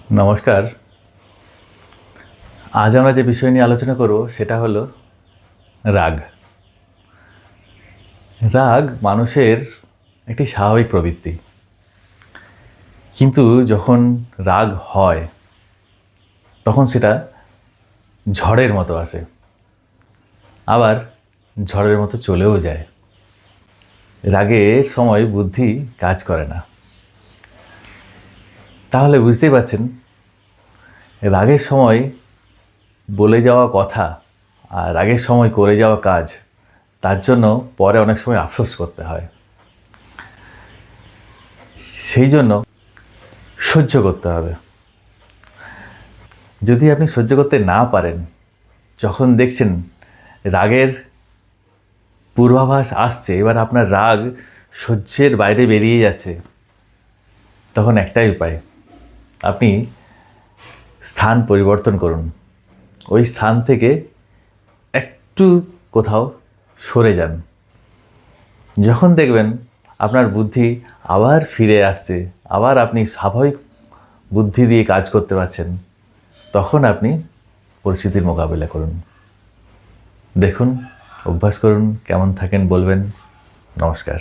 নমস্কার। আজ আমরা যে বিষয় নিয়ে আলোচনা করব সেটা হলো রাগ। রাগ মানুষের একটি স্বাভাবিক প্রবৃত্তি, কিন্তু যখন রাগ হয় তখন সেটা ঝড়ের মতো আসে, আবার ঝড়ের মতো চলেও যায়। রাগের সময় বুদ্ধি কাজ করে না। তাহলে বুঝতেই পারছেন, রাগের সময় বলে যাওয়া কথা আর রাগের সময় করে যাওয়া কাজ, তার জন্য পরে অনেক সময় আফসোস করতে হয়। সেই জন্য সহ্য করতে হবে। যদি আপনি সহ্য করতে না পারেন, যখন দেখছেন রাগের পূর্বাভাস আসছে, এবার আপনার রাগ সহ্যের বাইরে বেরিয়ে যাচ্ছে, তখন একটাই উপায়, আপনি স্থান পরিবর্তন করুন। ওই স্থান থেকে একটু কোথাও সরে যান। যখন দেখবেন আপনার বুদ্ধি আবার ফিরে আসছে, আবার আপনি স্বাভাবিক বুদ্ধি দিয়ে কাজ করতে পারছেন, তখন আপনি পরিস্থিতির মোকাবিলা করুন। দেখুন, অভ্যাস করুন, কেমন থাকেন বলবেন। নমস্কার।